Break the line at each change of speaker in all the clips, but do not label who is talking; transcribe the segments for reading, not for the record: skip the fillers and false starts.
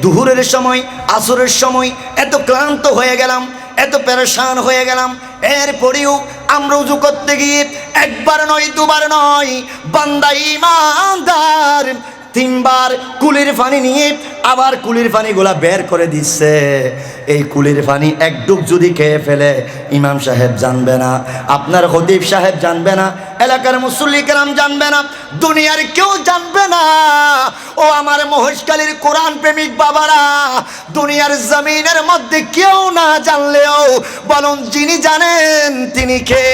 দুহুরের সময় আসরের সময় এত ক্লান্ত হয়ে গেলাম, এত পেরেশান হয়ে গেলাম, এরপরেও আমরা উযু করতে গিয়ে একবার নয় দুবার নয়, বান্দা ঈমানদার তিনবার কুলির পানি নিয়ে আবার কুলির পানিগুলা বের করে দিচ্ছে। এই কুলির পানি এক ডুব যদি খেয়ে ফেলে ইমাম সাহেব জানবে না, আপনার খতিব সাহেব জানবে না, এলাকার মুসল্লি কেরাম জানবে না, দুনিয়ার কেউ জানবে না। ও আমার মহেশখালীর কোরআন প্রেমিক বাবারা, দুনিয়ার জমিনের মধ্যে কেউ না জানলেও বলুন যিনি জানেন তিনি কে?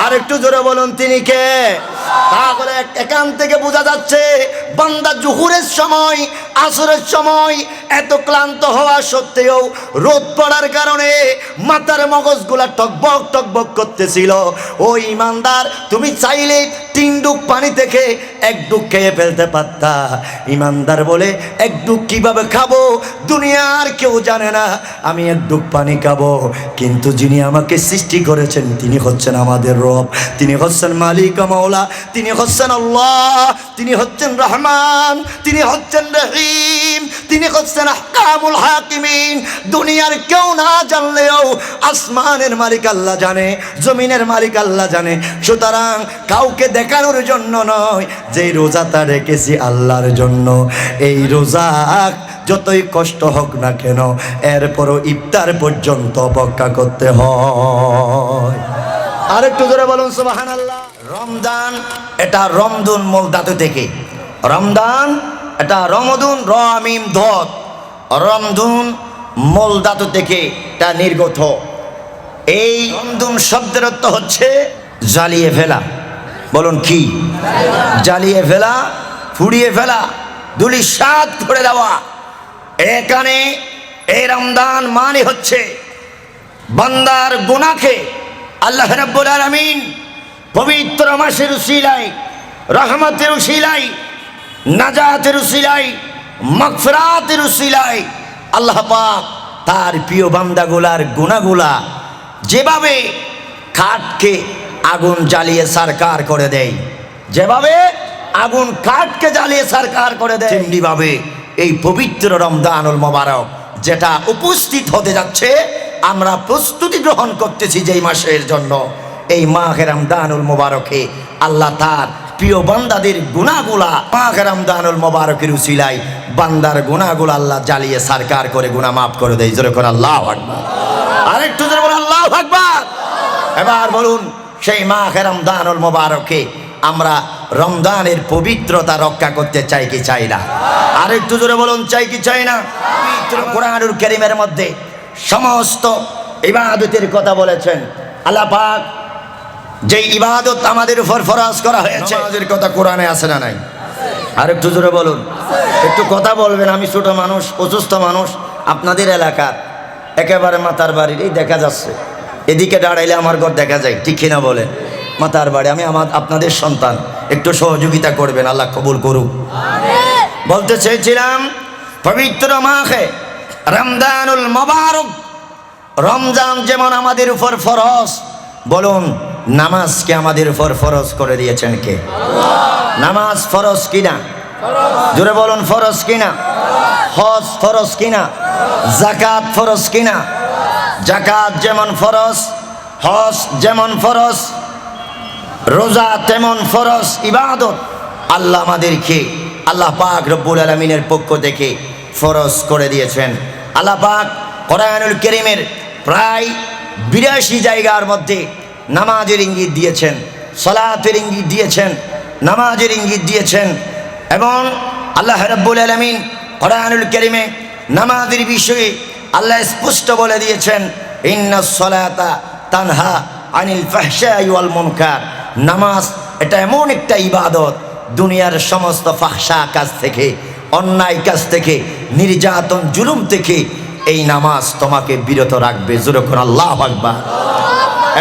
আর একটু জোরে বলুন তিনি কে? তাহলে এখান থেকে বোঝা যাচ্ছে বান্দা জুহুরের সময় আসরের সময় এত ক্লান্ত হওয়া সত্ত্বেও রোদ পড়ার কারণে মাথার মগজগুলা টকবক টকবক করতেছিল। ও ইমানদার, তুমি চাইলে 3 ডুব পানি থেকে 1 ডুব খেয়ে ফেলতে পারতা। ইমানদার বলে 1 ডুব কিভাবে খাবো দুনিয়ার কেউ জানে না, আমি 1 ডুব পানি খাবো, কিন্তু যিনি আমাকে সৃষ্টি করেছেন তিনি হচ্ছেন আমাদের রব, তিনি হচ্ছেন মালিক মাওলা, তিনি হচ্ছেন আল্লাহ, তিনি হচ্ছেন রহমান, তিনি হচ্ছেন রহিম, তিনি হচ্ছেন আহকামুল হাকিমিন। দুনিয়ার কেউ না জানলেও আসমানের মালিক আল্লাহ জানে, জমিনের মালিক আল্লাহ জানে। সুতরাং কাউকে দেখানোর জন্য নয়, যে রোজাটা রেখেছি আল্লাহর জন্য, এই রোজা যতই কষ্ট হোক না কেন এরপরও ইফতার পর্যন্ত অপেক্ষা করতে হয়। আরেকটু জোরে বলুন সুবহানাল্লাহ। রমজান এটা রমদুন মূল ধাতু থেকে, রমদান এটা রমদুন র মিম ধত, রমদুন মূল ধাতু থেকে এটা নির্গত। এই রমদুন শব্দের অর্থ হচ্ছে জ্বালিয়ে ফেলা। বলুন কি? জ্বালিয়ে ফেলা, ফুড়িয়ে ফেলা, ধূলিসাৎ করে দেওয়া। এখানে এই রমজান মানে হচ্ছে বান্দার গুনাহকে আল্লাহ রাব্বুল আলামিন পবিত্র মাসের উসিলায়, রহমতের উসিলায়, নাজাতের উসিলায়, মাগফিরাতের উসিলায় আল্লাহ পাক তার প্রিয় বান্দাগুলার গুনাহগুলা যেভাবে কাঠকে আগুন জ্বালিয়ে সারকার করে দেয়, যেভাবে আগুন কাঠকে জ্বালিয়ে সারকার করে দেয়, তেমনিভাবে এই পবিত্র রমজানুল মোবারক যেটা উপস্থিত হতে যাচ্ছে, আমরা প্রস্তুতি গ্রহণ করতেছি যেই মাসের জন্য, এই মাহে রমজানুল মোবারকে আল্লাহ তার প্রিয় বান্দাদের গুনাহগুলা মাহে রমজানুল মোবারকের উসিলায় বান্দার গুনাহগুলা আল্লাহ জ্বালিয়ে সারকার করে গুনাহ মাফ করে দেয়। জোরে করে আল্লাহু আকবার। আরেকটু জোরে বলুন আল্লাহু আকবার। এবার বলুন, সেই মাহে রমজানুল মোবারকে আমরা রমজানের পবিত্রতা রক্ষা করতে চাই কি চাই না? আরেকটু জোরে বলুন, চাই কি চাই না? পবিত্র কোরআনুল কারীমের মধ্যে সমস্ত ইবাদতের কথা বলেছেন আল্লাহ পাক। যে ইবাদত আমাদের উপর ফরজ করা হয়েছে, নামাজের কথা কোরআনে আছে না নাই? আরেকটু জোরে বলুন, একটু কথা বলবেন। আমি ছোট মানুষ, অসুস্থ মানুষ, আপনাদের এলাকার একেবারে মাতার বাড়ির এই দেখা যাচ্ছে, এদিকে দাঁড়াইলে আমার ঘর দেখা যায়, ঠিক কিনা বলেন? মাতার বাড়ি, আমি আপনাদের সন্তান, একটু সহযোগিতা করবেন, আল্লাহ কবুল করুক। বলতে চেয়েছিলাম পবিত্র মাহে রমজানুল মোবারক, রমজান যেমন আমাদের উপর ফরজ, বলুন নামাজকে আমাদের উপর ফরজ করে দিয়েছেন কে? নামাজ ফরজ কিনা? জোরে বলুন, ফরজ কিনা? হজ ফরজ কিনা? যাকাত ফরজ কিনা? যাকাত যেমন ফরজ, হজ যেমন ফরজ, রোজা তেমন ফরজ ইবাদত আল্লাহ আমাদেরকে, আল্লাহ পাক রব্বুল আলামিনের পক্ষ থেকে ফরজ করে দিয়েছেন। আল্লাহ পাক কোরআনুল কারীমের প্রায় 82 জায়গার মধ্যে নামাজের ইঙ্গিত দিয়েছেন, সালাতের ইঙ্গিত দিয়েছেন, নামাজের ইঙ্গিত দিয়েছেন। এবং আল্লাহ রাব্বুল আলামিন কোরআনুল কারীমে নামাজের বিষয়ে আল্লাহ স্পষ্ট বলে দিয়েছেন, ইন্নাস সালাতা তানহা আনিল ফাহশাই ওয়াল মুনকার। নামাজ এটা এমন একটা ইবাদত, দুনিয়ার সমস্ত ফাহশা কাজ থেকে, অন্যায় কাজ থেকে, নির্যাতন জুলুম থেকে এই নামাজ তোমাকে বিরত রাখবে। জোরে করে আল্লাহু আকবার।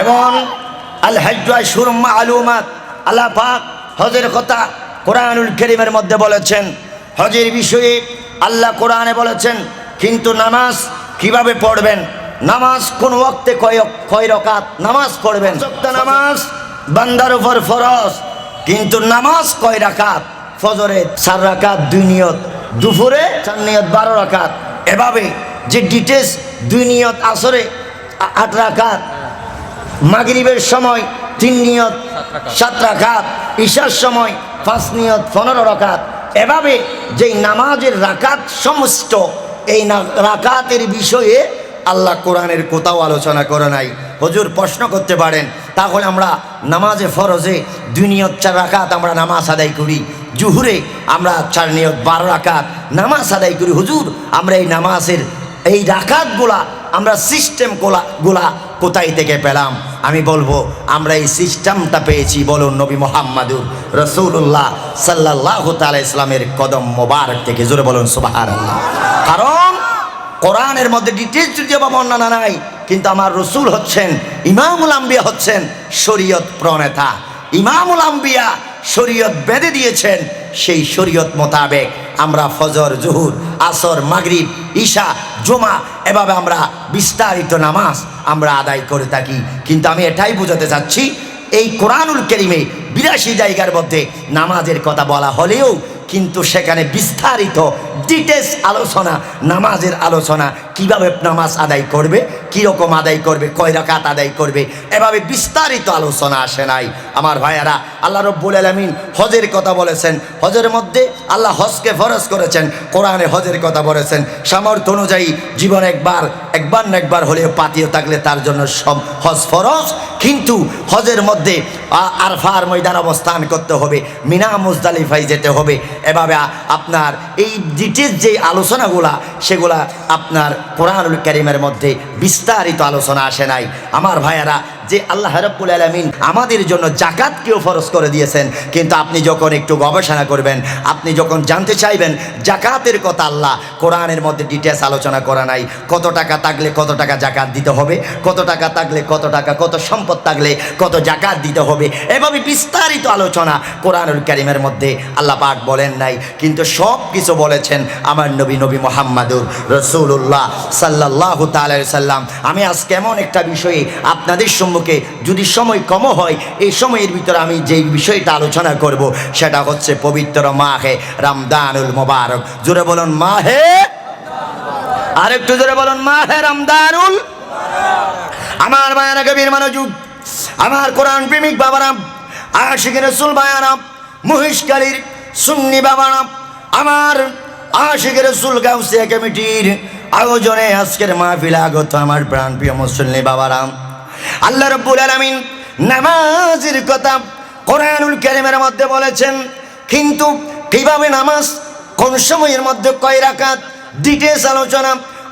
এবং আল হজ্জু আশহুরুম মা'লুমাত, আল্লাহ পাক হজের কথা কোরআনুল কারীমের মধ্যে বলেছেন। হজের বিষয়ে আল্লাহ কোরআনে বলেছেন, কিন্তু নামাজ কিভাবে পড়বেন, নামাজ কোন ওয়াক্তে কয় রাকাত নামাজ পড়বেন। নামাজ বান্দার উপর ফরজ, কিন্তু নামাজ কয় রাকাত? ফজরে 4 রাকাত 2 নিয়ত, দুপুরে 4 নিয়ত 12 রাকাত, এভাবে যে ডিটেলস 2 নিয়ত আসরে 8 রাকাত, মাগরিবের সময় 3 নিয়ত 7 রাকাত, ঈশার সময় 5 নিয়ত 15 রাকাত, এভাবে যেই নামাজের রাকাত সমস্ত এই রাকাতের বিষয়ে আল্লাহ কোরআনের কোথাও আলোচনা করে নাই। হুজুর প্রশ্ন করতে পারেন, তাহলে আমরা নামাজে ফরজে 2 নিয়ত 4 রাকাত আমরা নামাজ আদায় করি, জুহুরে আমরা 4 নিয়ত 12 রাকাত নামাজ আদায় করি, হুজুর আমরা এই নামাজের এই রাকাতগুলা আমরা সিস্টেমগুলা কোথায় থেকে পেলাম? আমি বলবো আমরা এই সিস্টেমটা পেয়েছি বলুন নবী মুহাম্মদুর রাসূলুল্লাহ সাল্লাল্লাহু তাআলা ইসলামের কদম মোবারক থেকে। জোরে বলুন সুবহানাল্লাহ। কারণ কোরআনের মধ্যে ডিটেলস যদিও বা বর্ণনা নাই, কিন্তু আমার রসুল হচ্ছেন ইমামুল আম্বিয়া, হচ্ছেন শরীয়ত প্রণেতা। ইমামুল আম্বিয়া শরীয়ত বেঁধে দিয়েছেন, সেই শরীয়ত মোতাবেক আমরা ফজর, জোহর, আসর, মাগরিব, ঈশা, জুমা এভাবে আমরা বিস্তারিত নামাজ আমরা আদায় করে থাকি। কিন্তু আমি এটাই বোঝাতে চাচ্ছি, এই কোরআনুল কারীমে 82 জায়গার মধ্যে নামাজের কথা বলা হলেও কিন্তু সেখানে বিস্তারিত ডিটেলস আলোচনা, নামাজের আলোচনা, কিভাবে নামাজ আদায় করবে, কীরকম আদায় করবে, কয় রাকাত আদায় করবে, এভাবে বিস্তারিত আলোচনা আসে নাই। আমার ভাইয়ারা, আল্লাহ রব্বুল আলামিন হজের কথা বলেছেন, হজের মধ্যে আল্লাহ হজকে ফরজ করেছেন, কোরআনে হজের কথা বলেছেন। সামর্থ্য অনুযায়ী জীবন একবার না একবার হলেও পাতিয়ে থাকলে তার জন্য সব হজ ফরজ। কিন্তু হজের মধ্যে আরফার ময়দান অবস্থান করতে হবে, মিনা মুজদালিফায় যেতে হবে, এভাবে আপনার এই ডিটেলস যে আলোচনাগুলা সেগুলা আপনার কোরআনুল কারীমের মধ্যে বিস্তারিত আলোচনা আসে নাই। আমার ভাইয়ারা, যে আল্লাহ রাব্বুল আলামিন আমাদের জন্য জাকাতকেও ফরজ করে দিয়েছেন, কিন্তু আপনি যখন একটু গবেষণা করবেন, আপনি যখন জানতে চাইবেন জাকাতের কথা, আল্লাহ কোরআনের মধ্যে ডিটেলস আলোচনা করা নাই। কত টাকা থাকলে কত টাকা জাকাত দিতে হবে, কত টাকা থাকলে কত টাকা, কত সম্পদ থাকলে কত জাকাত দিতে হবে, এভাবে বিস্তারিত আলোচনা কোরআনুল কারীমের মধ্যে আল্লাহ পাক বলেন নাই। কিন্তু সব কিছু বলেছেন আমার নবী মুহাম্মদুর রাসূলুল্লাহ সাল্লাল্লাহু তাআলা আলাইহি সাল্লাম। আমি আজকে এমন একটা বিষয়ে আপনাদের সম্মুখে, যদি সময় কম হয়, এই সময়ের ভিতরে আমি যেই বিষয়টা আলোচনা করব সেটা হচ্ছে পবিত্র মাহে রমজানুল মুবারক। জোরে বলুন মাহে, আরেকটু জোরে বলুন মাহে রমজানুল। আমার ভাইয়ারা, গভীর মনোযোগ, আমার কোরআন প্রেমিক বাবারা, আশিক রাসূল ভাইয়ারা, মহিষকালীর সুন্নি বাবারা, আমার আশিক রাসূল গাউসিয়া কমিটির আয়োজনে আজকের মাহফিলে আগত আমার প্রাণপ্রিয় মুসল্লি বাবারা, আল্লাহ রাব্বুল আলামিন নামাজের কথা কোরআনুল কারীমের মধ্যে বলেছেন, কিন্তু কিভাবে নামাজ, কোন সময়ের মধ্যে কয় রাকাত, ডিটেলস আলোচনা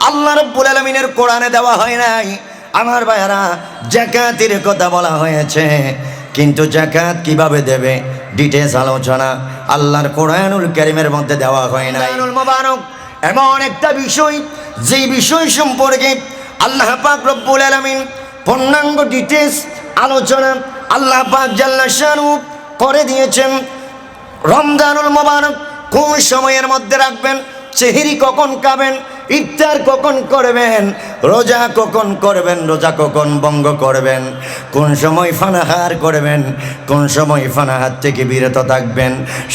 আল্লাহ রাব্বুল আলামিনের কোরআনে দেওয়া হয় নাই। আমার ভাইয়ারা, যাকাতের কথা বলা হয়েছে, কিন্তু যাকাত কিভাবে দেবে ডিটেলস আলোচনা আল্লাহর কোরআনুল কারীমের মধ্যে দেওয়া হয় নাই। রমজানুল মুবারক এমন একটা বিষয়, যেই বিষয় সম্পর্কে আল্লাহ পাক রব্বুল আলামিন পূর্ণাঙ্গ ডিটেলস আলোচনা আল্লাহ পাক জাল্লা শানু করে দিয়েছেন। রমজানুল মুবারক কোন সময়ের মধ্যে রাখবেন, সেহরি কখন খাবেন, ইফতার কখন করবেন, রোজা কখন করবেন, রোজা কখন ভঙ্গ করবেন, কোন সময় ফানাহার করবেন, কোন সময় ফানাহার থেকে বিরত থাকবেন,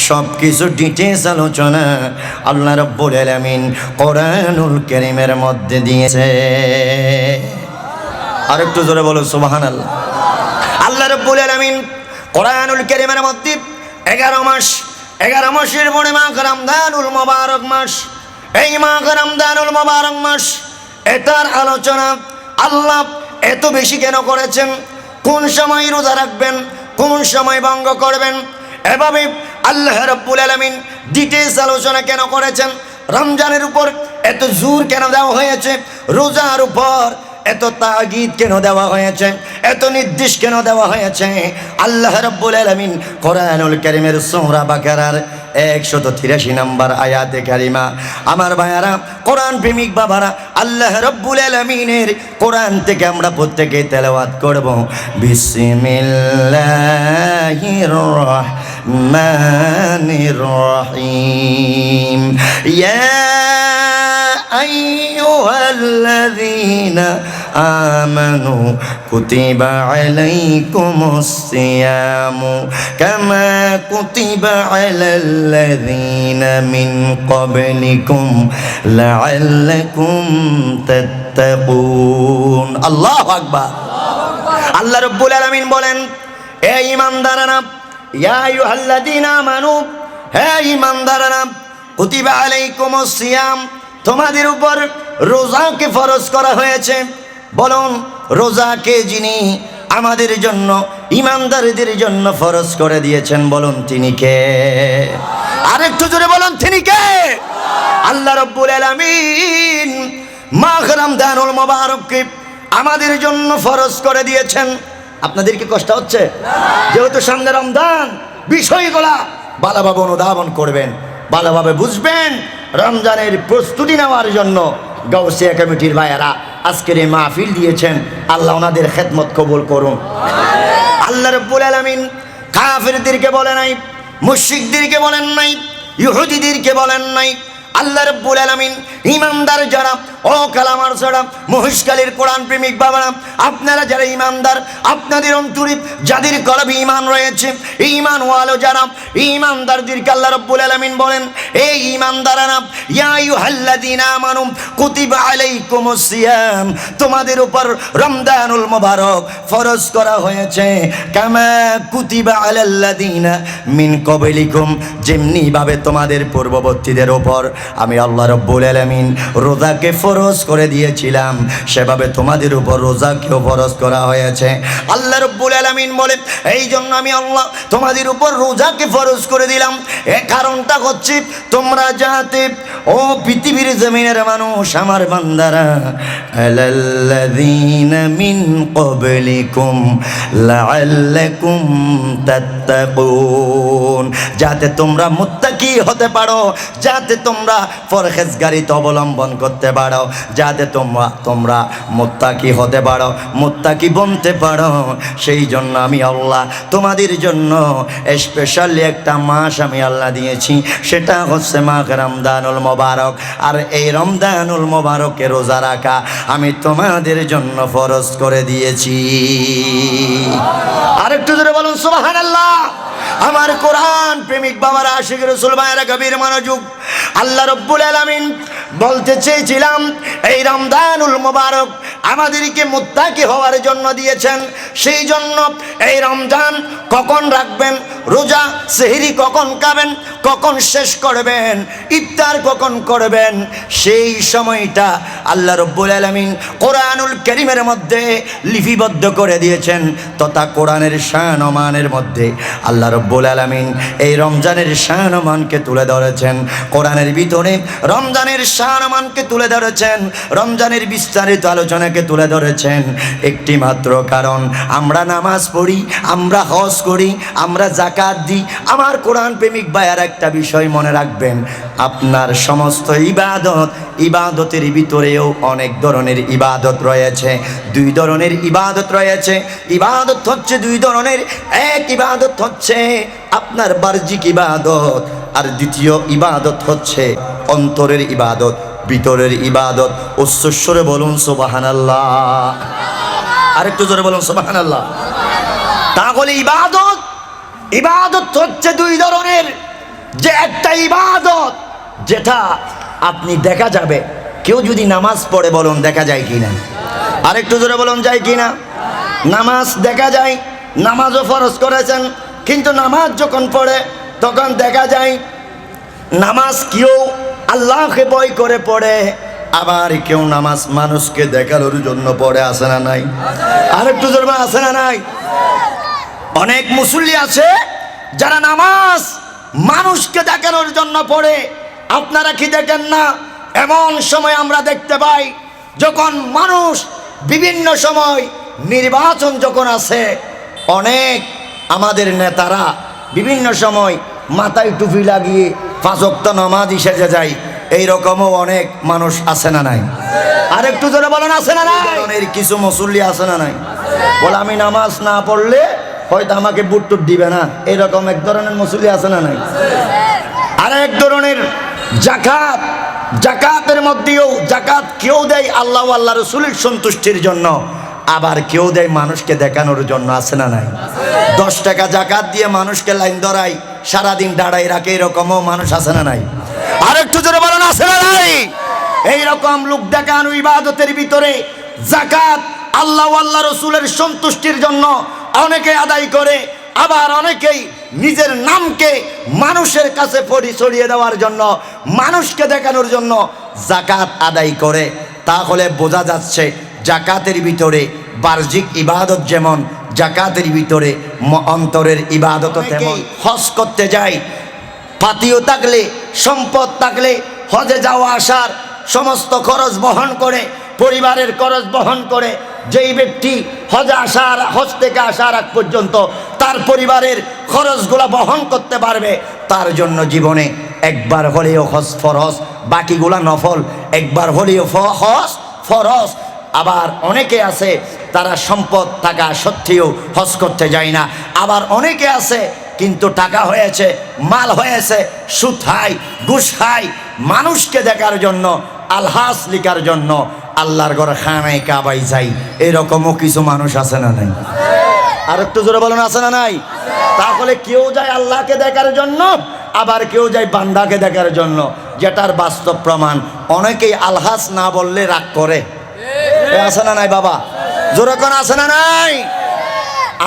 সব কিছু ডিটেলস আলোচনা আল্লাহ রাব্বুল আলামিন কোরআনুল কারীমের মধ্যে দিয়েছে। আরেকটু জোরে বলো সুবহানাল্লাহ। আল্লাহ রাব্বুল আলামিন কোরআনুল কারীমের মধ্যে 11 মাসের পরে মাহ রমজানুল মুবারক মাস, এই মাহ রমজানুল মুবারক মাস, এটার আলোচনা আল্লাহ এত বেশি কেন করেছেন, কোন সময় রোজা রাখবেন, কোন সময় ভঙ্গ করবেন, এভাবে আল্লাহ রাব্বুল আলামিন ডিটেলস আলোচনা কেন করেছেন, রমজানের উপর এত জোর কেন দেওয়া হয়েছে, রোজার উপর এত তাগিদ কেন দেওয়া হয়েছে, এত নির্দেশ কেন দেওয়া হয়েছে। আল্লাহ রাব্বুল আলামিন কোরআনুল কারীমের সূরা বাকারার 183 নম্বর আয়াতে কারিমা, আমার ভাইয়ারা, কোরআন প্রেমিক বাবারা, আল্লাহ রাব্বুল আলামিনের কোরআন থেকে আমরা প্রত্যেকে তেলাওয়াত করব। বিসমিল্লাহির রাহমানির রাহিম। ইয়া আইয়ুহাল্লাযীনা আমানু কুতিবা আলাইকুমুস সিয়ামু কামা কুতিবা আলাল্লাযীনা মিন ক্বাবলিকুম লাআল্লাকুম তাত্তাকুন। আল্লাহু আকবার। আল্লাহ রাব্বুল আলামিন বলেন, হে ঈমানদাররা, ইয়া আইয়ুহাল্লাযীনা আমানু, হে ঈমানদাররা, কুতিবা আলাইকুমুস সিয়াম, তোমাদের উপর রোজাকে ফরজ করা হয়েছে। বলুন, রোজাকে যিনি আমাদের জন্য, ঈমানদারদের জন্য ফরজ করে দিয়েছেন, বলুন তিনি কে? আরেকটু জোরে বলুন, তিনি কে? আল্লাহ রাব্বুল আলামিন মাহ রমজানুল মুবারককে আমাদের জন্য ফরজ করে দিয়েছেন। আপনাদের কি কষ্ট হচ্ছে? যেহেতু সামনে রমজান, বিষয়গুলা ভালোভাবে অনুধাবন করবেন, ভালোভাবে বুঝবেন। রমজানের প্রস্তুতি নেওয়ার জন্য গাউসিয়া কমিটির ভাইয়েরা আজকের এই মাহফিল দিয়েছেন। আল্লাহ ওনাদের খেদমত কবুল করুন। আল্লাহ রাব্বুল আলামিন কাফিরদেরকে বলে নাই, মুশরিকদেরকে বলেন নাই, ইহুদিদেরকে বলেন নাই। আল্লাহ রাব্বুল আলামিন ঈমানদার যারা, ও কালামার যারা, মহিষকালীর কোরআন প্রেমিক বাবারা, আপনারা যারা ঈমানদার, আপনাদের অন্তরে যাদের কলবে ঈমান রয়েছে, ঈমান ওয়ালো যারা, ঈমানদারদেরকে আল্লাহ রাব্বুল আলামিন বলেন, এই ঈমানদাররা, ইয়া আইয়ুহাল্লাযীনা আমানু কুতিবা আলাইকুমুস সিয়াম, তোমাদের উপর রমজানুল মুবারক ফরজ করা হয়েছে, কামা কুতিবা আলাল্লাযীনা মিন ক্বাবলিকুম, যেমনি ভাবে তোমাদের পূর্ববর্তীদের উপর আমি আল্লাহ রাব্বুল আলামিন রোজাকে ফরজ করে দিয়েছিলাম, সেভাবে তোমাদের উপর রোজাকেও ফরজ করা হয়েছে। আল্লাহ রাব্বুল আলামিন বলেন, এই জন্য আমি আল্লাহ তোমাদের উপর রোজাকে ফরজ করে দিলাম। এ কারণটা হচ্ছে তোমরা যাতে, ও পৃথিবীর জমিনের মানুষ, আমার বান্দারা, আলাল্লাযীনা মিন ক্বাবলিকুম লাআল্লাকুম তাত্তাকুন, যাতে তোমরা মুত্তাকি হতে পারো, যাতে তোমরা পরহেজগারিতা অবলম্বন করতে পারো, যাতে তোমরা মুত্তাকি হতে পারো, মুত্তাকি বনতে পারো। সেই জন্য আমি আল্লাহ তোমাদের জন্য স্পেশালি একটা মাস আমি আল্লাহ দিয়েছি, সেটা হচ্ছে মাহ রমজানুল মুবারক। আর এই রমজানুল মুবারকে রোজা রাখা আমি তোমাদের জন্য ফরজ করে দিয়েছি। আরেকটু জোরে বলুন সুবহানাল্লাহ। আমার কোরআন প্রেমিক বাবারা, আশিক রাসূল ভাইয়েরা, গভীর মনোযোগ। আল্লাহ রাব্বুল আলামিন বলতে চেয়েছিলাম, এই রমজানুল মুবারক আমাদেরকে মুত্তাকি হওয়ার জন্য দিয়েছেন। সেই জন্য এই রমজান কখন রাখবেন, রোজা সেহরি কখন খাবেন, কখন শেষ করবেন, ইফতার কখন করবেন, সেই সময়টা আল্লাহ রাব্বুল আলামিন কোরআনুল কারীমের মধ্যে লিপিবদ্ধ করে দিয়েছেন। তথা কোরআনের শান ও মানের মধ্যে আল্লাহ রাব্বুল আলামিন এই রমজানের শান ও মানকে তুলে ধরেছেন। কোরআনের ভিতরে রমজানের শান ও মানকে তুলে ধরেছেন, রমজানের বিস্তারিত আলোচনাকে তুলে ধরেছেন। একটি মাত্র কারণ, আমরা নামাজ পড়ি, আমরা হজ করি, আমরা যাকাত দিই। আমার কোরআন প্রেমিক ভাইয়ার একটা বিষয় মনে রাখবেন, আপনার সমস্ত ইবাদতের ভিতরেও অনেক ধরনের ইবাদত রয়েছে। দুই ধরনের ইবাদত রয়েছে। ইবাদত হচ্ছে দুই ধরনের। এক ইবাদত হচ্ছে আপনার বাহ্যিক ইবাদত, আর দ্বিতীয় ইবাদত হচ্ছে অন্তরের ইবাদত, ভিতরের ইবাদত। উচ্চস্বরে বলুন সুবহানাল্লাহ। আরেকটু জোরে বলুন সুবহানাল্লাহ। তাহলে ইবাদত হচ্ছে দুই ধরনের। যে একটা ইবাদত যেটা আপনি দেখা যাবে, কেউ যদি নামাজ পড়ে, বলুন দেখা যায় কিনা? আরেকটু জোরে বলুন, যায় কিনা? নামাজ দেখা যায়, নামাজও ফরজ করেছেন, কিন্তু নামাজ যখন পড়ে তখন দেখা যায় নামাজ কেউ আল্লাহকে ভয় করে পড়ে, আবার কেউ নামাজ মানুষকে দেখানোর জন্য পড়ে। আসে না নাই? আরেকটু জোরে বলুন, আসে না নাই? অনেক মুসল্লি আছে যারা নামাজ মানুষকে দেখানোর জন্য পড়ে। আপনারা কি দেখেন না? এমন সময় আমরা দেখতে পাই, যখন মানুষ বিভিন্ন সময় নির্বাচন যখন আসে, অনেক আমাদের নেতারা বিভিন্ন সময় মাথায় টুপি লাগিয়ে 5 ওয়াক্ত নামাজ সেজে যায়। এইরকমও অনেক মানুষ আছে না নাই? আরেকটু জোরে বলেন, আছে না নাই? কিছু মুসল্লি আছে না নাই? বলে আমি নামাজ না পড়লে হয়তো আমাকে বুট টুট দিবে না, এরকম এক ধরনের মুসল্লি আছে না নাই? আর এক ধরনের জাকাত জাকাতের মধ্যেও জাকাত কেউ দেয় আল্লাহ আল্লাহ রসুলের সন্তুষ্টির জন্য, আবার কেউ দেয় মানুষকে দেখানোর জন্য। আছে না নাই? 10 টাকা জাকাত দিয়ে মানুষকে লাইন ধরাই, সারাদিন দাঁড়াই রাখে, এরকমও মানুষ আছে না নাই? আর একটু জোরে বলেন, আছে না নাই? এইরকম লোক দেখানো ইবাদতের ভিতরে জাকাত আল্লাহ আল্লাহ রসুলের সন্তুষ্টির জন্য অনেকে আদায় করে, আবার অনেকেই নিজের নামকে মানুষের কাছে ছড়িয়ে দেওয়ার জন্য, মানুষকে দেখানোর জন্য জাকাত আদায় করে। তাহলে বোঝা যাচ্ছে জাকাতের ভিতরে বাহ্যিক ইবাদত যেমন, জাকাতের ভিতরে অন্তরের ইবাদত তেমন। হজ করতে যায়, পাতিও থাকলে, সম্পদ থাকলে হজে যাওয়া আসার সমস্ত খরচ বহন করে, পরিবারের খরচ বহন করে। যেই ব্যক্তি হজ থেকে আসার আগ পর্যন্ত তার পরিবারের খরচগুলো বহন করতে পারবে, তার জন্য জীবনে একবার হলেও হজ ফরজ, বাকিগুলা নফল। একবার হলেও হজ ফরজ। আবার অনেকে আছে তারা সম্পদ থাকা সত্ত্বেও হজ করতে যায় না। আবার অনেকে আছে কিন্তু টাকা হয়েছে, মাল হয়েছে, সুদ খায়, ঘুষ খায়, মানুষকে দেখার জন্য, আলহাস লিখার জন্য আল্লাহর ঘর খানায় কাবাই যাই। এরকমও কিছু মানুষ আছে না নাই? আর একটু জোরে বলেন, আছে না নাই? তাহলে কেউ যায় আল্লাহকে দেখার জন্য, আবার কেউ যায় বান্দাকে দেখার জন্য, যেটার বাস্তব প্রমাণ। অনেকেই আলহাস না বললে রাগ করে। আছে না নাই বাবা? জোরে কোন আছে না নাই?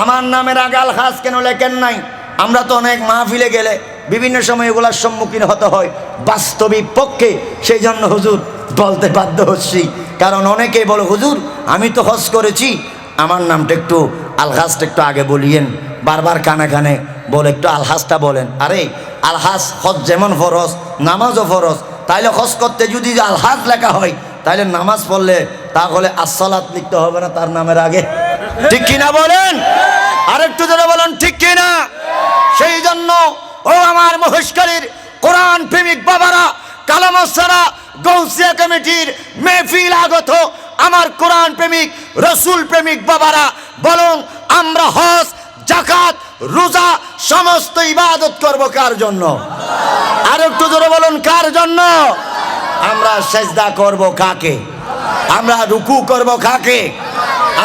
আমার নামের আগে আলহাস কেন লেখেন নাই? আমরা তো অনেক মাহফিলে গেলে বিভিন্ন সময় এগুলার সম্মুখীন হতে হয় বাস্তবিক পক্ষে। সেই জন্য হুজুর বলতে বাধ্য হচ্ছি, কারণ অনেকেই বলে হুজুর আমি তো হজ করেছি, আমার নামটা একটু আলহাসটা একটু আগে বলিয়েন। বারবার কানে কানে বলে একটু আলহাসটা বলেন। আরে আলহাস, হজ যেমন ফরজ নামাজও ফরজ, তাইলে হজ করতে যদি আলহাস লেখা হয়, তাইলে নামাজ পড়লে তাহলে আসসালাত লিখতে হবে না তার নামের আগে? ঠিক কিনা বলেন? আরেকটু জোরে বলেন, ঠিক কিনা? সেই জন্য ও আমার মহেশখালীর কোরআন প্রেমিক বাবারা, কালামাসারা গৌসিয়া কমিটির মেহফিল আগত আমার কোরআন প্রেমিক রসুল প্রেমিক বাবারা, বলুন আমরা হজ, জাকাত, রোজা সমস্ত ইবাদত করব কার জন্য? আর একটু জোরে বলুন, কার জন্য? আমরা সেজদা করব কাকে? আমরা রুকু করব কাকে?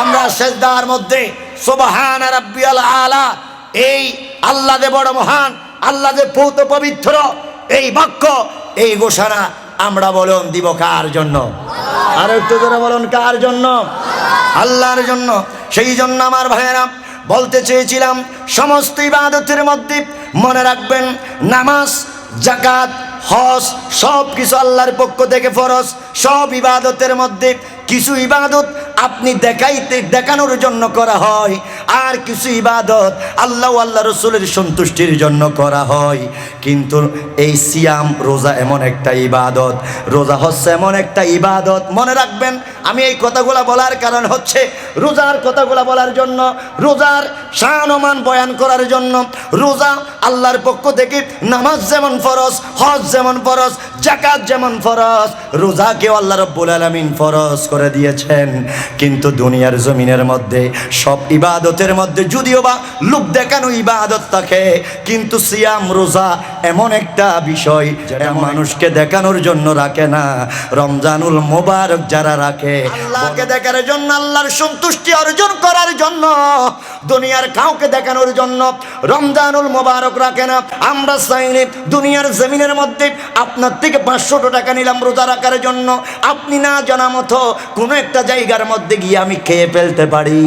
আমরা সেজদার মধ্যে সুবহান রাব্বিয়াল আলা, এই আল্লাহ যে বড় মহান, আল্লাহ যে পৌত পবিত্র, এই বাক্য, এই ঘোষণা আমরা বলুন দিব কার জন্য? আর একটু জোরে বলুন, কার জন্য? আল্লাহর জন্য। সেই জন্য আমার ভাইয়েরা বলতে চেয়েছিলাম, সমস্ত ইবাদতের মধ্যে মনে রাখবেন নামাজ, জাকাত, হজ সব কিছু আল্লাহর পক্ষ থেকে ফরজ। সব ইবাদতের মধ্যে কিছু ইবাদত আপনি দেখানোর জন্য করা হয়, আর কিছু ইবাদত আল্লাহ আল্লাহ রসুলের সন্তুষ্টির জন্য করা হয়। কিন্তু এই সিয়াম, রোজা এমন একটা ইবাদত, রোজা হচ্ছে এমন একটা ইবাদত। মনে রাখবেন, আমি এই কথাগুলো বলার কারণ হচ্ছে রোজার কথাগুলো বলার জন্য, রোজার শান ও মান বয়ান করার জন্য। রোজা আল্লাহর পক্ষ থেকে নামাজ যেমন ফরজ, হজ যেমন ফরজ, জাকাত যেমন ফরজ, রোজাকেও আল্লাহ রাব্বুল আলামিন ফরজ করে দিয়েছেন। কিন্তু দুনিয়ার জমিনের মধ্যে সব ইবাদতের মধ্যে যদিও বা লোক দেখানো ইবাদত থাকে, কিন্তু সিয়াম, রোজা এমন একটা বিষয় যেটা মানুষকে দেখানোর জন্য রাখে না। রমজানুল মোবারক যারা রাখে আল্লাহকে দেখার জন্য, আল্লাহর সন্তুষ্টি অর্জন করার জন্য, দুনিয়ার কাউকে দেখানোর জন্য রমজানুল মোবারক রাখে না। আমরা চাইলে দুনিয়ার জমিনের মধ্যে আপনার থেকে 500 টাকা নিলাম রোজা রাখার জন্য, আপনি না জানা মতো কোনো একটা জায়গার মধ্যে গিয়ে আমি খেয়ে ফেলতে পারি।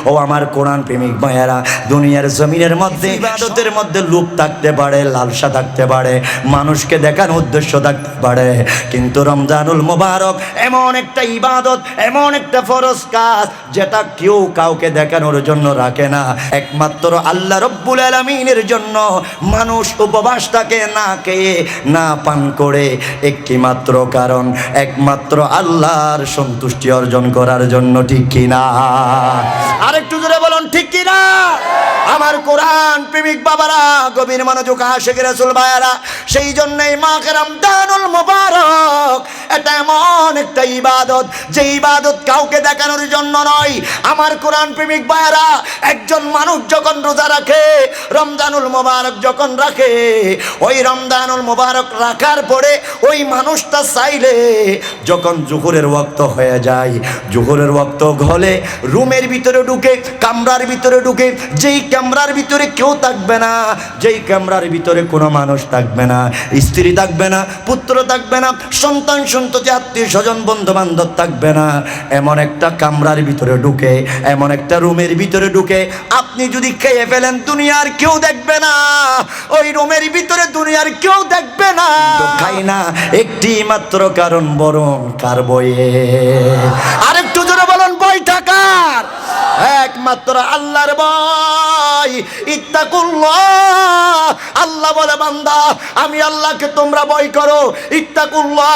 ও আমার কোরআন প্রেমিক ভাইয়েরা, দুনিয়ার জমিনের মধ্যে ইবাদতের মধ্যে লোভ থাকতে পারে, লালসা থাকতে পারে, মানুষকে দেখানোর উদ্দেশ্য থাকতে পারে, কিন্তু রমজানুল মোবারক এমন একটা ইবাদত, এমন একটা ফরজ কাজ যেটা কেউ কাউকে দেখানোর জন্য রাখে না, একমাত্র আল্লাহ রব্বুল আলামিনের জন্য। মানুষ উপবাস থাকে না খেয়ে, না পান করে, একটি মাত্র কারণ, একমাত্র আল্লাহর সন্তুষ্টি অর্জন করার জন্য। ঠিক কিনা? আরেকটু জোরে বলুন, ঠিক কিনা? আমার কোরআন প্রেমিক বাবারা, গভীর মনোযোগ আশিক রাসূল ভাইয়ারা, সেই জন্যই মাহে রমজানুল মোবারক এটা এমন একটা ইবাদত, যে ইবাদত কাউকে দেখানোর জন্য নয়। আমার কোরআন প্রেমিক ভাইয়েরা, একজন মানুষ যখন রোজা রাখে, রমজানুল মোবারক যখন রাখে, ওই রমজানুল মোবারক রাখার পরে ওই মানুষটা চাইলে যখন জোহরের ওয়াক্ত হয়ে যায়, জোহরের ওয়াক্ত হলে রুমের ভিতরে ঢুকে, কামরার ভিতরে ঢুকে, যেই কামরার ভিতরে কেউ থাকবে না, যেই কামরার ভিতরে কোনো মানুষ থাকবে না, স্ত্রী থাকবে না, পুত্র থাকবে না, সন্তান সন্ততি আত্মীয় স্বজন বন্ধু বান্ধব থাকবে না, এমন একটা কামরার ভিতরে ঢুকে, এমন একটা রুমের ভিতরে ঢুকে আপনি যদি খেয়ে ফেলেন, দুনিয়ার কেউ দেখবে না, ওই রুমের ভিতরে দুনিয়ার কেউ দেখবে না। খাই না একটি মাত্র কারণ, বরং কার বয়ে। আরেকটু জোরে বলুন, বইটা কার? একমাত্র আল্লাহর ভয়। ইত্তাকুল্লাহ, আল্লাহ বলে বান্দা আমি আল্লাহকে তোমরা ভয় করো। ইত্তাকুল্লাহ,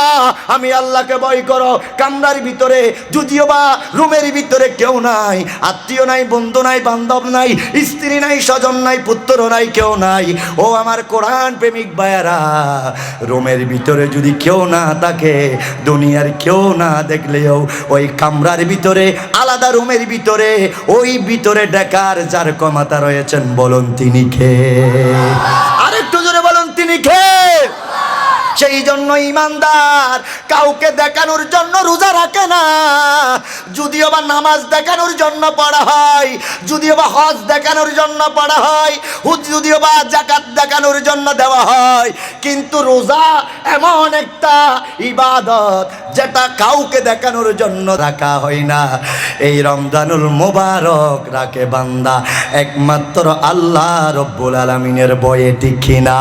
আমি আল্লাহকে ভয় করো। কামরার ভিতরে যদিও বা রুমের ভিতরে কেউ নাই, আত্মীয় নাই, বন্ধু নাই, বান্ধব নাই, স্ত্রী নাই, স্বজন নাই, পুত্র নাই, কেউ নাই। ও আমার কোরআন প্রেমিক ভাইয়েরা, রুমের ভিতরে যদি কেউ না থাকে, দুনিয়ার কেউ না দেখলেও ওই কামরার ভিতরে, আলাদা রুমের ভিতরে, ওই ভিতরে ডাকার যার ক্ষমতা রয়েছেন, বলুন তিনি কে? আরেকটু জোরে বলুন, তিনি কে? সেই জন্য ইমানদার কাউকে দেখানোর জন্য রোজা রাখে না। যদিও বা নামাজ দেখানোর জন্য পড়া হয়, যদিও বা হজ দেখানোর জন্য পড়া হয়, যদিও বা যাকাত দেখানোর জন্য দেওয়া হয়, কিন্তু রোজা এমন একটা ইবাদত যেটা কাউকে দেখানোর জন্য রাখা হয় না। এই রমজানুল মোবারক রাখে বান্দা একমাত্র আল্লাহ রব্বুল আলামিনের ভয়ে, ঠিক কিনা?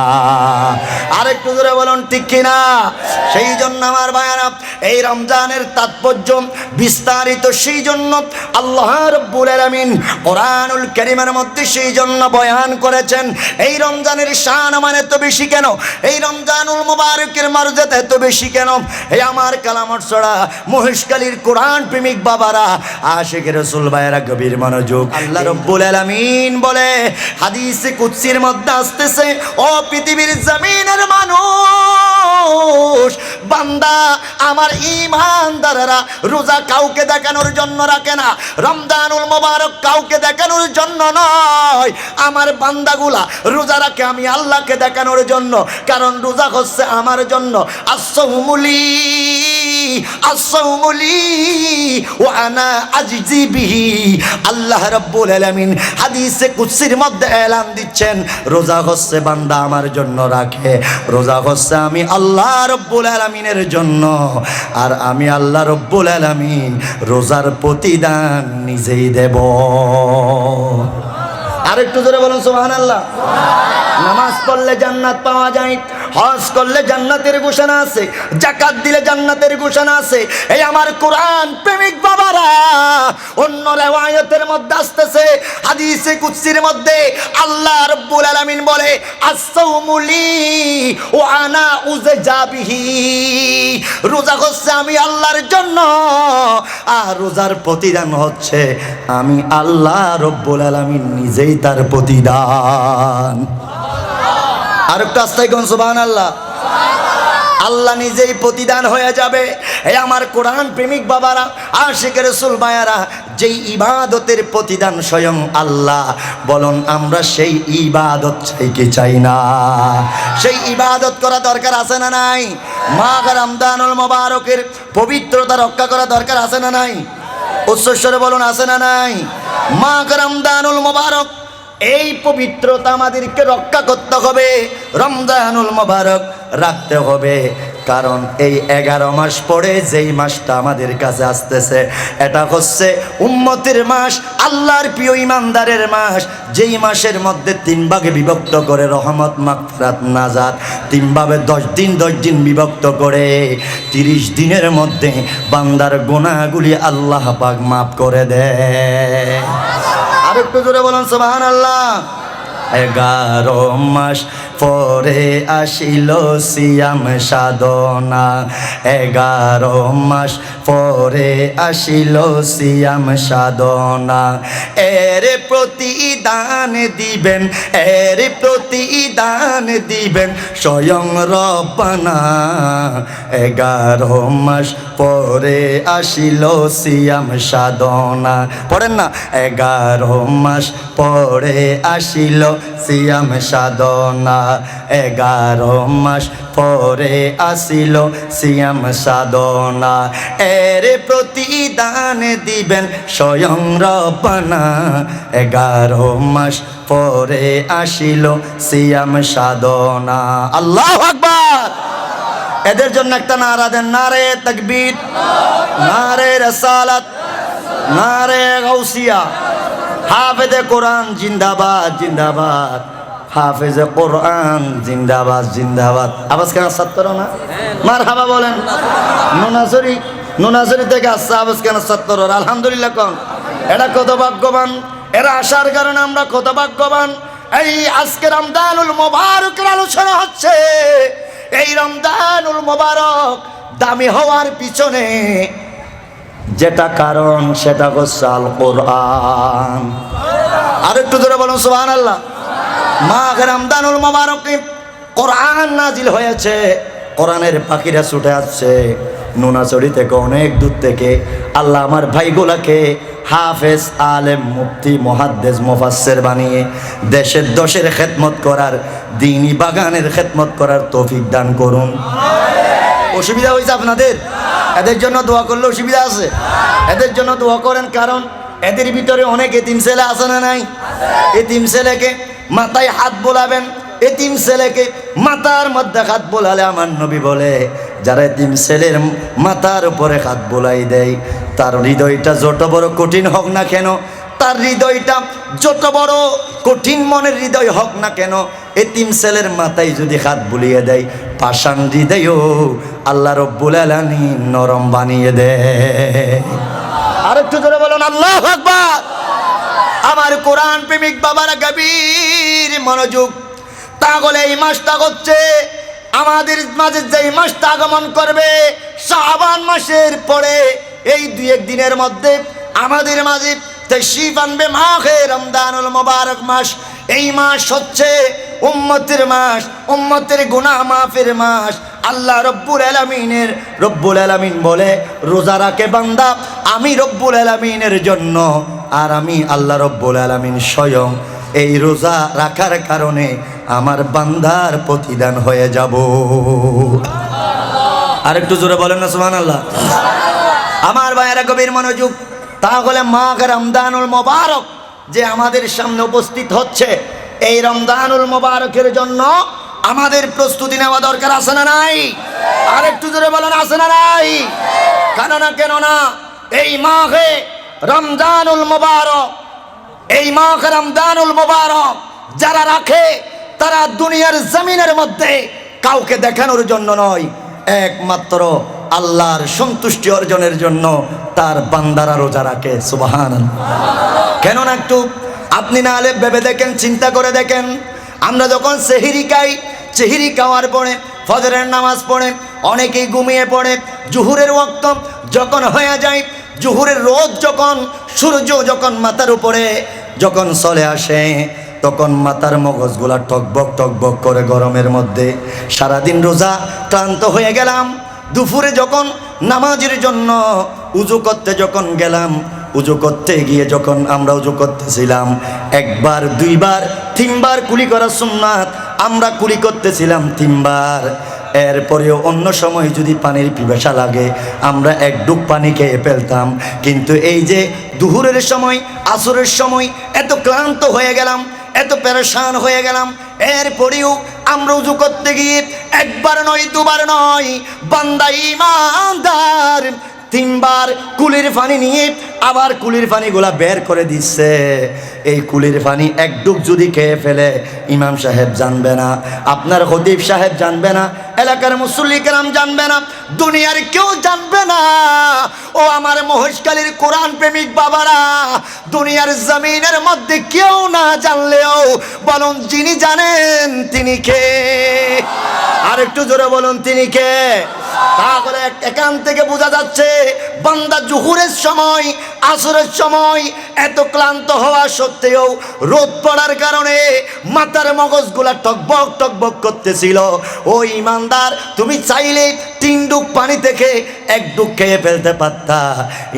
আরেকটু জোরে বলুন, ঠিক কিনা? সেই জন্য আমার ভাইয়ারা, এই রমজানের তাৎপর্য বিস্তারিত, সেই জন্য আল্লাহ রাব্বুল আলামিন কোরআনুল কারীমের মধ্যে সেই জন্য বয়ান করেছেন। এই রমজানের শান আমার এত বেশি কেন? এই রমজানুল মুবারকের মর্যাদা এত বেশি কেন? এই আমার কালামত ছড়া মহেশখালীর কোরআন প্রেমিক বাবারা, আশিক রাসূল ভাইয়েরা, গভীর মনোযোগ। আল্লাহ রাব্বুল আলামিন বলে, হাদিসে কুদসির মধ্যে আসতেছে, ও পৃথিবীর জমিনের মানুষ, বান্দা আমার ঈমানদাররা রোজা কাউকে দেখানোর জন্য রাখে না, রমজানুল মুবারক কাউকে দেখানোর জন্য নয়। আমার বান্দাগুলা রোজা রাখে আমি আল্লাহকে দেখানোর জন্য, কারণ রোজা হচ্ছে আমার জন্য। আসসাউমুলি আসসাউমুলি ওয়া আনা আজজি বিহি। আল্লাহ রাব্বুল আলামিন হাদিসে কুদসির মধ্যে এলান দিচ্ছেন, রোজা হচ্ছে বান্দা আমার জন্য রাখে, রোজা হচ্ছে আমি আল্লাহ রাব্বুল আলামিনের জন্য, আর আমি আল্লাহ রাব্বুল আলামিন রোজার প্রতিদান নিজেই দেব। আরেকটু জোরে বলুন সুবহানাল্লাহ। নামাজ পড়লে জান্নাত পাওয়া যায়, হজ করলে জান্নাতের ঘোষণা আছে, যাকাত দিলে জান্নাতের ঘোষণা আছে। এই আমার কোরআন প্রেমিক বাবারা, অন্য রিওয়ায়াতের মধ্যে আসতেছে, হাদিসে কুদসির মধ্যে আল্লাহ রাব্বুল আলামিন বলে, আসসাউমুলি ওয়া আনা উজজা বিহি। রোজা হচ্ছে আমি আল্লাহর জন্য, আর রোজার প্রতিদান হচ্ছে আমি আল্লাহ রাব্বুল আলামিন নিজেই তার প্রতিদান। আর একটু আস্তাই কোন সুবহানাল্লাহ। আল্লাহ নিজেই প্রতিদান হয়ে যাবে। এই আমার কোরআন প্রেমিক বাবারা, আশিক রাসূল ভাইয়ারা, যেই ইবাদতের প্রতিদান স্বয়ং আল্লাহ, বলুন আমরা সেই ইবাদত চাই কি চাই না? সেই ইবাদত করা দরকার আছে না নাই? মাহ রমজানুল মুবারকের পবিত্রতা রক্ষা করা দরকার আছে না নাই? উচ্চস্বরে বলুন, আছে না নাই? মাহ রমজানুল মুবারক, এই পবিত্রতা আমাদেরকে রক্ষা করতে হবে, রমজানুল মুবারক রাখতে হবে। কারণ এই 11 মাস পরে যেই মাসটা আমাদের কাছে আসতেছে, এটা হচ্ছে উম্মতের মাস, আল্লাহর প্রিয় ইমানদারের মাস, যেই মাসের মধ্যে 3 ভাগে বিভক্ত করে রহমত, মাগফিরাত, নাজাত, 3 ভাবে 10 দিন 10 দিন বিভক্ত করে 30 দিনের মধ্যে বান্দার গুনাহগুলি আল্লাহ পাক মাফ করে দেয়। আরেকটু জোরে বলুন সুবহানাল্লাহ। 11 মাস পরে আসিল সিয়াম সাধনা, 11 মাস পরে আসিল সিয়াম সাধনা। এর প্রতিদান দিবেন, এর প্রতিদান দিবেন স্বয়ং রব্বানা। 11 মাস পরে আসিল সিয়াম সাধনা। পড়েন না, 11 মাস পরে আসিল সিয়াম সাধনা, 11 মাস পরে আসিল সিয়াম সাধনা। এর প্রতিদান দিবেন স্বয়ং রব্বানা, 11 মাস পরে আসিল সিয়াম সাধনা। আল্লাহু আকবার। এদের জন্য একটা নারা দেন, নারে তাকবীর, নারে রিসালাত, নারে গাউসিয়া। হাফেজে কোরআন জিন্দাবাদ জিন্দাবাদ, হাফেজে কোরআন জিন্দাবাদ জিন্দাবাদ। আওয়াজ কেন ছাত্র না? মারহাবা বলেন। নোনাসরি, নোনাসরি থেকে আসছে আওয়াজ কেন ছাত্র? আলহামদুলিল্লাহ কোন। এরা কত ভাগ্যবান, এরা আসার কারণে আমরা কত ভাগ্যবান। এই আজকে রমজানুল মুবারকের আলোচনা হচ্ছে। এই রমজানুল মুবারক দামি হওয়ার পিছনে যেটা কারণ সেটা হচ্ছে আল কোরআন। আর একটু ধরে বলুন সুবহানাল্লাহ। মাহে রমজানুল মুবারকে কোরআন নাজিল হয়েছে, কোরআনের পাখিরা ছুটে আসছে নুনাচড়ি থেকে, অনেক দূর থেকে। আল্লাহ আমার ভাইগুলাকে হাফেজ, আলেম, মুফতি, মুহাদ্দিস, মুফাসসির বানিয়ে দেশের দশের খেদমত করার, দ্বীনি বাগানের খেদমত করার তৌফিক দান করুন। অসুবিধা হয়েছে আপনাদের? এদের জন্য দোয়া করলে অসুবিধা আছে? এদের জন্য দোয়া করেন, কারণ এদের ভিতরে অনেক এতিম ছেলে আছে না নাই? এতিম ছেলেকে মাথায় হাত বোলাবেন, এতিম ছেলেকে মাথার মধ্যে হাত বোলালে আমার নবী বলে, যারা এতিম ছেলের মাথার উপরে হাত বোলাই দেয় তার হৃদয়টা যত বড় কঠিন হোক না কেন, তার হৃদয়টা যত বড় কঠিন মনের হৃদয় হোক না কেন, এতিম ছেলের মাথায় যদি হাত বুলিয়ে দেয়, পাষাণ হৃদয়ও আল্লাহ রব্বুল আলামিন নরম বানিয়ে দেয়। আরেকটু জোরে বলুন আল্লাহু আকবার। আমার কোরআন প্রেমিক বাবারা গভীর মনোযোগ। তাহলে এই মাসটা হচ্ছে আমাদের মাঝে যেই মাসটা আগমন করবে শাবান মাসের পরে, এই 2-1 দিনের মধ্যে আমাদের মাঝে তাশরীফ আনবে মাহে রমজানুল মুবারক মাস। এই মাস হচ্ছে উম্মতের মাস, উম্মতের গুনাহ মাফের মাস। আল্লাহ রব্বুল আলামিন বলে, রোজা রাখে বান্দা আমি রব্বুল আলামিনের জন্য, আর আমি আল্লাহ রব্বুল আলামিন স্বয়ং এই রোজা রাখার কারণে আমার বান্দার প্রতিদান হয়ে যাব। আরেকটু জোরে বলেন না সুবহানাল্লাহ। আমার ভাইয়েরা গভীর মনোযোগ। তাহলে মাহে রমজানুল মুবারক যে আমাদের সামনে উপস্থিত হচ্ছে, এই রমজানুল মুবারকের জন্য আমাদের প্রস্তুতি নেওয়া দরকার আছে না নাই? আরেকটু জোরে বলেন আছে না নাই? কেন না এই মাহে রমজানুল মুবারক, এই মাহে রমজানুল মুবারক যারা রাখে তারা দুনিয়ার জমিনের মধ্যে কাউকে দেখানোর জন্য নয়, একমাত্র আল্লাহর সন্তুষ্টি অর্জনের জন্য তার বান্দারা রোজা রাখে। সুবহানাল্লাহ। কেননা একটু আপনি না হলে ভেবে দেখেন, চিন্তা করে দেখেন, আমরা যখন সেহরি খাই, সেহরি খাওয়ার পরে ফজরের নামাজ পড়ে অনেকেই ঘুমিয়ে পড়ে। জুহুরের ওয়াক্ত যখন হয়ে যায়, জুহুরের রোদ যখন, সূর্য যখন মাথার উপরে যখন চলে আসে, তখন মাথার মগজগুলা টকবক টকবক করে গরমের মধ্যে। সারাদিন রোজা ক্লান্ত হয়ে গেলাম, দুপুরে যখন নামাজের জন্য উজু করতে যখন গেলাম, উজু করতে গিয়ে যখন আমরা উজু করতেছিলাম, 1 বার 2 বার 3 বার কুলি করা সুন্নাত, আমরা কুলি করতেছিলাম 3 বার। এরপরেও অন্য সময় যদি পানির পিপাসা লাগে আমরা 1 ডুব পানি খেয়ে ফেলতাম। কিন্তু এই যে দুপুরের সময়, আসরের সময় এত ক্লান্ত হয়ে গেলাম, এত পেরেশান হয়ে গেলাম, এরপরেও আমরা উজু করতে গিয়ে 1 বার নয় 2 বার নয়, বান্দা ইমানদার 3 বার কুলির পানি নিয়ে আবার কুলির পানিগুলা বের করে দিচ্ছে। এই কুলির পানি 1 ডুব যদি খেয়ে ফেলে ইমাম সাহেব জানবে না, আপনার খতিব সাহেব জানবে না, এলাকার মুসল্লি কেরাম জানবে না, দুনিয়ার কেউ জানবে না ও আমার মহেশখালীর কোরআন প্রেমিক বাবারা, দুনিয়ার জমিনের মধ্যে কেউ না জানলেও বলুন যিনি জানেন তিনি কে? আর একটু জোরে বলুন তিনি কে? তাহলে এখান থেকে বোঝা যাচ্ছে বান্দা জোহরের সময়, আসরের সময় এত ক্লান্ত হওয়া সত্ত্বেও রোদ পড়ার কারণে মাথার মগজগুলা টকবক টকবক করতেছিল। ও ইমানদার, তুমি চাইলে 3 ডুব পানি থেকে 1 ডুব খেয়ে ফেলতে পারতা।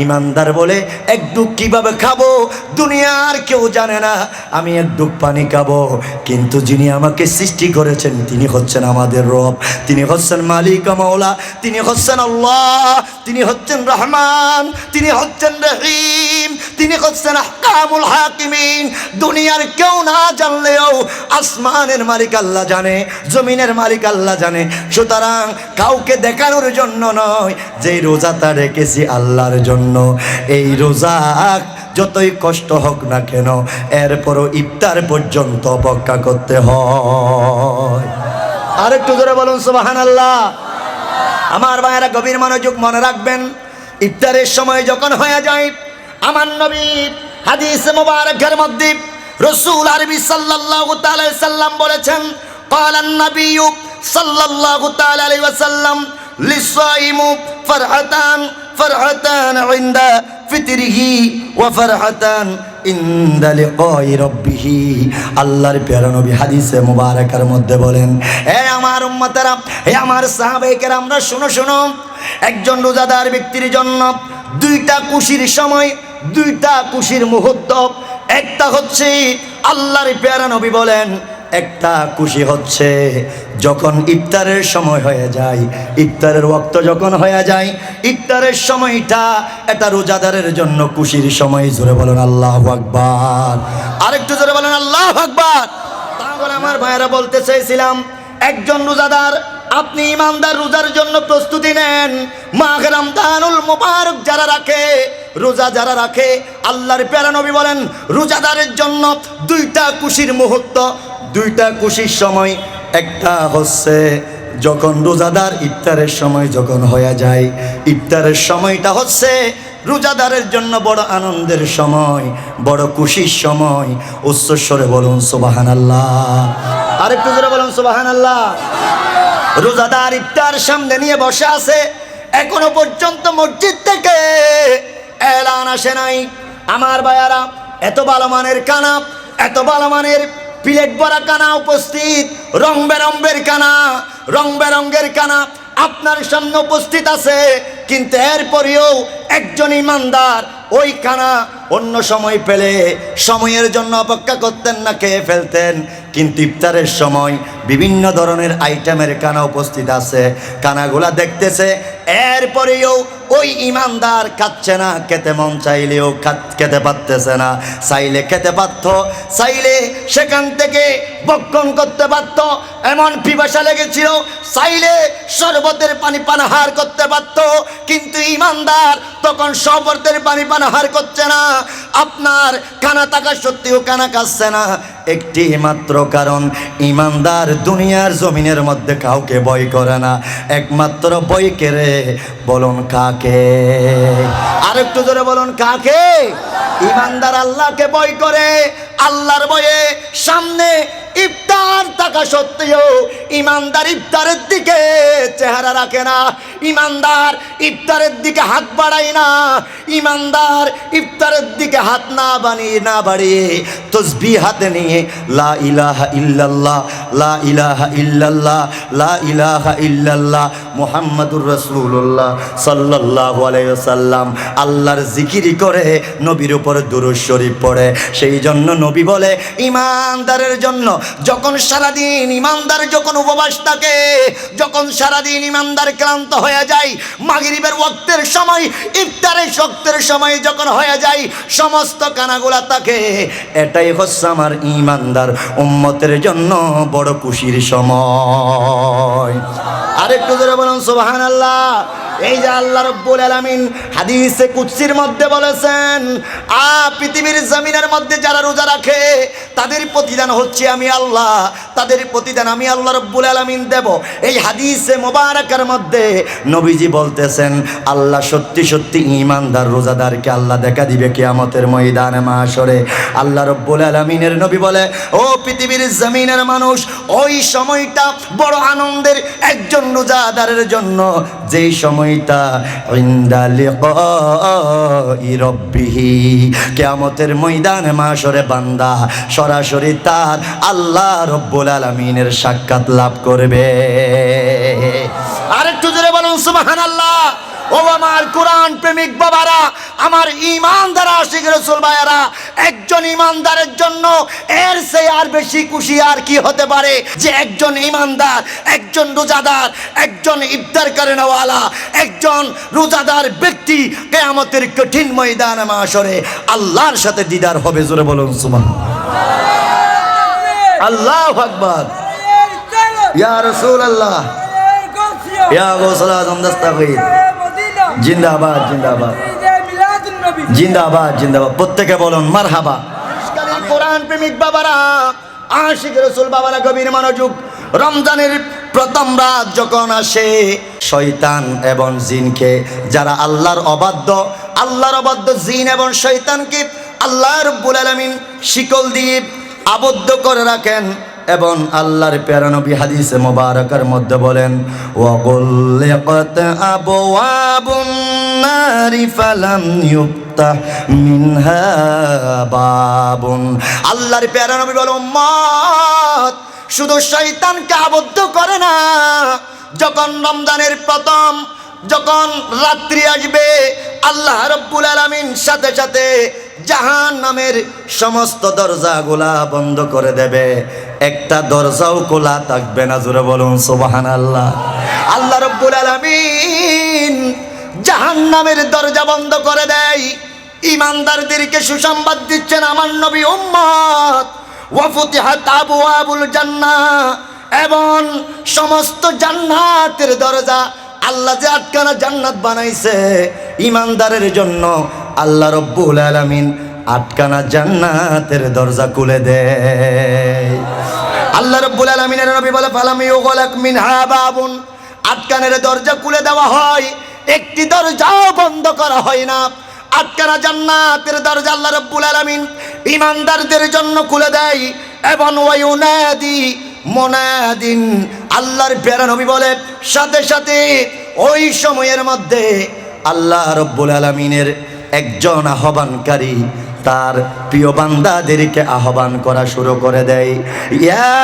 ইমানদার বলে 1 ডুব কিভাবে খাবো দুনিয়ার কেউ জানে না, আমি 1 ডুব পানি খাবো, কিন্তু যিনি আমাকে সৃষ্টি করেছেন তিনি হচ্ছেন আমাদের রব, তিনি হচ্ছেন মালিক মাওলা, তিনি হচ্ছেন আল্লাহ, তিনি হচ্ছেন রহমান, তিনি হচ্ছেন রহিম, তিনি হচ্ছেন আহকামুল হাকিমিন। দুনিয়ার কেউ না জানলেও আসমানের মালিক আল্লাহ জানে, জমিনের মালিক আল্লাহ জানে। সুতরাং কাউকে দেখানোর জন্য নয়, যে রোজাটা রেখেছি আল্লাহর জন্য, এই রোজা যতই কষ্ট হোক না কেন এরপরও ইফতার পর্যন্ত অপেক্ষা করতে হয়। আর একটু জোরে বলুন সুবহানাল্লাহ। আমার ভাইয়েরা গভীর মনোযোগ মনে রাখবেন, ইফতারের সময় যখন হয়ে যায়, আমার নবী হাদিস মুবারকের মধ্যে রাসূল আরবি সাল্লাল্লাহু তাআলা আলাইহি সাল্লাম বলেছেন, ক্বালান নবী সাল্লাল্লাহু তাআলা আলাইহি ওয়াসাল্লাম লিসাইমু ফারহাতান ফারহাতান ইনদা ফিতরিহি ওয়া ফারহাতান ইনদা লিকাই রাব্বিহি। আল্লাহর প্যারা নবী হাদিসে মুবারকের মধ্যে বলেন, হে আমার উম্মতেরা, হে আমার সাহাবায়ে কেরামরা, শুনো শুনো, একজন রোজাদার ব্যক্তির জন্য 2টা খুশির সময়, 2টা খুশির মুহূর্ত। একটা হচ্ছে আল্লাহর প্যারা নবী বলেন, একটা খুশি হচ্ছে যখন ইফতারের সময় হয়ে যায়, ইফতারের ওয়াক্ত যখন হয়ে যায়, ইফতারের সময়টা এটা রোজাদারের জন্য খুশির সময়। জোরে বলেন আল্লাহু আকবার। আরেকটু জোরে বলেন আল্লাহু আকবার। তাহলে আমার ভাইয়েরা বলতে চাইছিলাম, একজন রোজাদার, আপনি ইমানদার, রোজার জন্য প্রস্তুতি নেন। মাহে রমজানুল মুবারক যারা রাখে, রোজা যারা রাখে, আল্লাহর প্যারা নবী বলেন রোজাদারের জন্য 2টা খুশির মুহূর্ত, 2টা খুশির সময়। একটা হচ্ছে যখন রোজাদার ইফতারের সময় যখন হয়ে যায়, ইফতারের সময়টা হচ্ছে রোজাদারের জন্য বড় আনন্দের সময়, বড় খুশির সময়। উচ্চস্বরে বলুন সুবহানাল্লাহ। আরেকটু জোরে বলুন সুবহানাল্লাহ। রোজাদার ইফতার সামনে নিয়ে বসে আছে, এখনো পর্যন্ত মসজিদ থেকে এলান আসে নাই। আমার ভাইয়ারা, এত ভালো মানের কানা, এত ভালো মানের প্লেট ভরা কানা উপস্থিত, রং বেরঙের কানা, রং বেরঙের কানা আপনার সামনে উপস্থিত আছে, কিন্তু এরপরেও একজন ইমানদার ওই কানা অন্য সময় পেলে সময়ের জন্য অপেক্ষা করতেন না, খেয়ে ফেলতেন। কিন্তু ইফতারের সময় বিভিন্ন ধরনের আইটেমের কানা উপস্থিত আছে, কানাগুলা দেখতেছে, এরপরেও ওই ইমানদার খাচ্ছে না, খেতে মন চাইলেও খেতে পারতেছে না। চাইলে খেতে পারত, চাইলে সেখান থেকে ভক্ষণ করতে পারত, এমন পিপাসা লেগেছিল, চাইলে শরবতের পানি পানাহার করতে পারত, কিন্তু ইমানদার তখন শরবতের পানি পানাহার করছে না। আপনার কানা থাকা সত্ত্বেও কানা খাচ্ছে না, একটি মাত্র কারণ, ইমানদার দুনিয়ার জমিনের মধ্যে কাউকে ভয় করে না, একমাত্র ভয় করে বলুন কাকে? আরেকটু জোরে বলুন কাকে? ইমানদার আল্লাহকে ভয় করে। আল্লাহর ভয়ে সামনে ইফতার থাকা সত্ত্বেও ইমানদার ইফতারের দিকে চেহারা রাখে না, ইমানদার ইফতারের দিকে হাত বাড়ায় না, ইমানদার ইফতারের দিকে হাত না বাড়িয়ে তসবিহ হাতে নিয়ে লা ইলাহা ইল্লাল্লাহ, লা ইলাহা ইল্লাল্লাহ, লা ইলাহা ইল্লাল্লাহ মুহাম্মাদুর রাসূলুল্লাহ সাল্লাল্লাহু আলাইহি ওয়াসাল্লাম আল্লাহর জিকিরি করে, নবীর উপর দুরূদ শরীফ পড়ে। সেই জন্য নবী বলে, ইমানদারের জন্য যখন সারাদিন ইমানদার যখন উপবাস থাকে, যখন সারাদিন ইমানদার ক্লান্ত হয়ে যায়, মাগরিবের ওয়াক্তের সময়, ইফতারের ওয়াক্তের সময় যখন হয়ে যায়, সমস্ত কানাগুলা থাকে, এটাই হচ্ছে আমার ইমানদার উম্মতের জন্য বড় খুশির সময়। আরেকটু জোরে বলুন সুবহানাল্লাহ। এই যে আল্লাহ রাব্বুল আলামিন হাদিসে কুদসির মধ্যে বলেছেন, পৃথিবীর জমিনের মধ্যে যারা রোজা রাখে তাদের প্রতিদান হচ্ছে আমি আল্লাহ, তাদের প্রতিদান আমি আল্লাহ রাব্বুল আলামিন দেব। এই হাদিসে মোবারকের মধ্যে নবীজি বলতেছেন, আল্লাহ সত্যি সত্যি ঈমানদার রোজাদারকে আল্লাহ দেখা দিবে কিয়ামতের ময়দানে মাশরে। আল্লাহ রাব্বুল আলামিনের নবী বলে, ও পৃথিবীর জমিনের মানুষ, ওই সময়টা বড় আনন্দের একজন রোজাদারের জন্য, যেই সময়টা ইনদা লিকাই রাব্বিহি, কিয়ামতের ময়দানে মাশরে বান্দা সরাসরি তার আল্লাহ রাব্বুল আলামিনের সাক্ষাৎ লাভ করবে। আরেকটু জোরে বলুন সুবহানাল্লাহ। ও আমার কোরআন প্রেমিক বাবারা, আমার ঈমানদার আশিক রাসূল ভাইয়ারা, একজন ঈমানদারের জন্য এর চেয়ে আর বেশি খুশি আর কি হতে পারে যে একজন ঈমানদার, একজন রোজাদার, একজন ইফতার করেনওয়ালা, একজন রোজাদার ব্যক্তি কিয়ামতের কঠিন ময়দানে মাশরে আল্লাহর সাথে দিদার হবে। জোরে বলুন সুবহানাল্লাহ। আল্লাহু আকবার। ইয়া রাসূলুল্লাহ, ইয়া গাউসুল আযম দস্তগীর, জিন্দাবাদ জিন্দাবাদ জিন্দাবাদ জিন্দাবাদ। প্রত্যেকে বলুন মারহাবা। কোরআন প্রেমিক বাবারা, আশিক রাসূল বাবারা, গভীর মনোযোগ। রমজানের প্রথম রাত যখন আসে, শয়তান এবং জিনকে, যারা আল্লাহর অবাধ্য জিন এবং শয়তানকে আল্লাহ রাব্বুল আলামিন শিকল দিয়ে আবদ্ধ করে রাখেন। এবং আল্লাহর প্যারা নবী হাদিসে মোবারকের মধ্যে বলেন, ওয়াগুল্লিকাত আবওয়াবুন নারি ফালাম ইউফতাহ মিনহা বাবুন। আল্লাহর প্যারা নবী বলেন, উম্মত শুধু শয়তানকে আবদ্ধ করে না, যখন রমজানের প্রথম যখন রাত্রি আসবে, আল্লাহ রাব্বুল আলামিন সাথে সাথে জাহান্নামের সমস্ত দরজাগুলা বন্ধ করে দেবে, একটা দরজাও খোলা থাকবে না। জোরে বলুন সুবহানাল্লাহ। আল্লাহ রাব্বুল আলামিন জাহান্নামের দরজা বন্ধ করে দেয়। ঈমানদারদেরকে সুসংবাদ দিচ্ছেন আমার নবী, উম্মত ওয়া ফুতিহাত আবওয়াবুল জান্নাহ, এবং সমস্ত জান্নাতের দরজা, আল্লাহ যে আটখানা জান্নাত বানাইছে ঈমানদারের জন্য, আল্লাহ রাব্বুল আলামিন আটখানা জান্নাতের দরজা খুলে দেয়। আল্লাহ রাব্বুল আলামিনের নবী বলে, ফালাম ইউগলাক মিনহা বাবুন, আটখানের দরজা খুলে দেওয়া হয়, একটি দরজাও বন্ধ করা হয় না। আটখানা জান্নাতের দরজা আল্লাহ রাব্বুল আলামিন ঈমানদারদের জন্য খুলে দেয়। এবং ওয়ায়ুনাদি মুনাদিন, আল্লাহর প্যারা নবী বলে, সাথে সাথে ওই সময়ের মধ্যে আল্লাহ রাব্বুল আলামিনের একজন আহ্বানকারী তার প্রিয় বান্দাদেরকে আহ্বান করা শুরু করে দেয়, ইয়া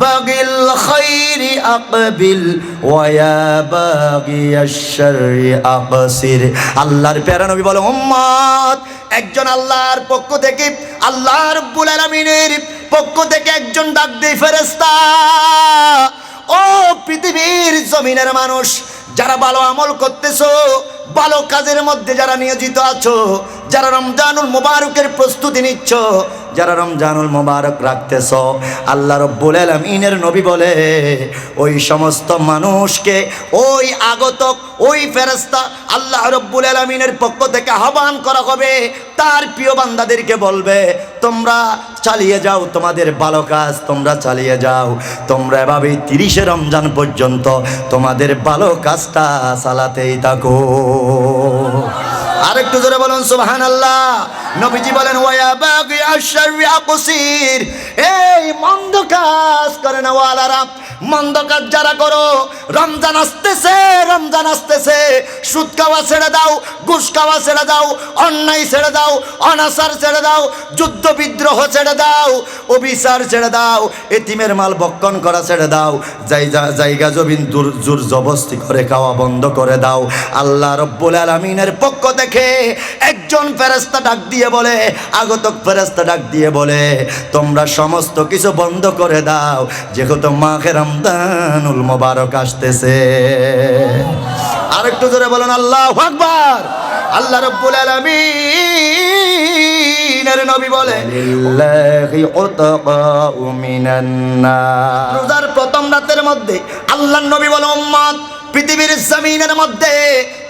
বাগিল খাইরি আকবিল ওয়া ইয়া বাগিয়াশ শাররি আকসির। আল্লাহর প্যারা নবী বলে, উম্মত একজন আল্লাহর পক্ষ থেকে, আল্লাহ রাব্বুল আলামিনের পক্ষ থেকে একজন ডাক দেয় ফেরেশতা, ও পৃথিবীর জমিনের মানুষ, যারা ভালো আমল করতেছো, ভালো কাজের মধ্যে যারা নিয়োজিত আছো, যারা রমজানুল মুবারকের প্রস্তুতি নিচ্ছ, যারা রমজানুল মুবারক রাখতেছ, আল্লাহ রাব্বুল আলামিনের নবী বলে, ওই সমস্ত মানুষকে ওই আগতক ওই ফেরেশতা আল্লাহ রাব্বুল আলামিনের পক্ষ থেকে আহ্বান করা হবে। তার প্রিয় বান্দাদেরকে বলবে, তোমরা চালিয়ে যাও তোমাদের ভালো কাজ, তোমরা চালিয়ে যাও, তোমরা এভাবেই 30 রমজান পর্যন্ত তোমাদের ভালো কাজটা চালাতেই থাকো। আরেকটু জোরে বলুন সুবহানাল্লাহ। নবীজি বলেন, ওয়া বাগিয়াশ শাররি আকসির, এই মন্দ কাজ করে না ওয়ালারা, মন্দ কাজ যারা করো, রমজান আসতেছে, রমজান আসতেছে, সুদ খাওয়া ছেড়ে দাও, ঘুষ খাওয়া ছেড়ে দাও, অন্যায় ছেড়ে দাও, অনাচার ছেড়ে দাও, যুদ্ধ বিদ্রোহ ছেড়ে দাও, অবিচার ছেড়ে দাও, এতিমের মাল ভক্ষণ করা ছেড়ে দাও, জায়গা জমিন জোর জবরদস্তি করে খাওয়া বন্ধ করে দাও। আল্লাহ রাব্বুল আলামিনের পক্ষ থেকে একজন ফেরেশতা ডাক দিয়ে বলে, আগতক ফেরেশতা ডাক দিয়ে বলে, তোমরা সমস্ত কিছু বন্ধ করে দাও, যেহেতু মাহে রমজানুল মুবারক আসতেছে। আরেকটু জোরে বলেন আল্লাহু আকবার। আল্লাহ রাব্বুল আলামিনের নবী বলে, লিল্লাহি উতকাউ মিনান নার, রোজার প্রথম রাতের মধ্যে আল্লাহর নবী বলে, উম্মত পৃথিবীর জমিনের মধ্যে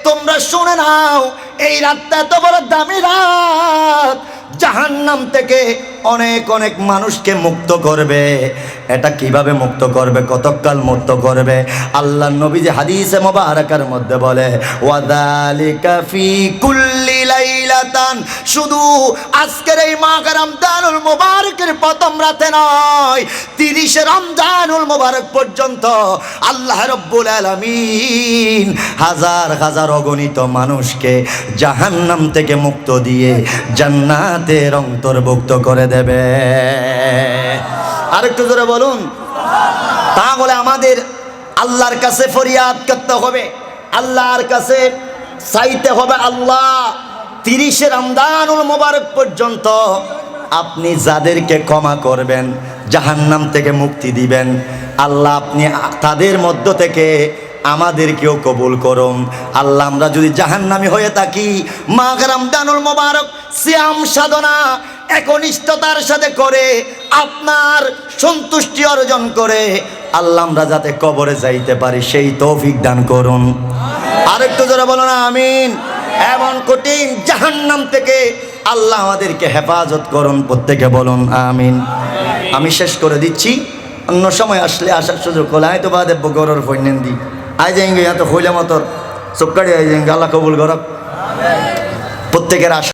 তোমরা শুনে নাও, এই রাতটা এত বড় দামি রাত, জাহান্নাম থেকে অনেক অনেক মানুষকে মুক্ত করবে। এটা কিভাবে মুক্ত করবে, কতকাল মুক্ত করবে? আল্লাহর নবী যে হাদিসে মোবারকার মধ্যে বলে, ওয়াদালিকা ফি কুল্লি লাইলাতান, শুধু আজকের এই মাহে রমজানুল মুবারকের প্রথম রাতে নয়, 30 রমজানুল মুবারক পর্যন্ত আল্লাহ রাব্বুল আলামিন হাজার হাজার অগণিত মানুষকে জাহান্নাম থেকে মুক্ত দিয়ে জান্নাতের অন্তর্ভুক্ত করে দেবে। আরেকটু জোরে বলুন। তাহলে আমাদের আল্লাহর কাছে ফরিয়াদ করতে হবে, আল্লাহর কাছে চাইতে হবে, আল্লাহ 30 রমজানুল মুবারক পর্যন্ত আপনি যাদেরকে ক্ষমা করবেন, জাহান্নাম থেকে মুক্তি দিবেন, আল্লাহ আপনি তাদের মধ্য থেকে আমাদেরকেও কবুল করুন। আল্লাহ আমরা যদি জাহান্নামী হয়ে থাকি, মাহে রমজানুল মুবারক সিয়াম সাধনা একনিষ্ঠতার সাথে করে আপনার সন্তুষ্টি অর্জন করে আল্লাহ আমরা যাতে কবরে যাইতে পারি সেই তৌফিক দান করুন। আরেকটু জোরে বলুন আমিন। এমন কঠিন জাহান্নাম থেকে আল্লাহ আমাদেরকে হেফাজত করুন, প্রত্যেকে বলুন আমিন। আমি শেষ করে দিচ্ছি, অন্য সময় আসলে আসার সুযোগ হলে আয় তো বাদে গরর ফৈনেন দি আই যাইঙ্গে এত হইলে মতর চোখকাড়ি আই যাইঙ্গে, আল্লাহ কবুল করক প্রত্যেকের আশা।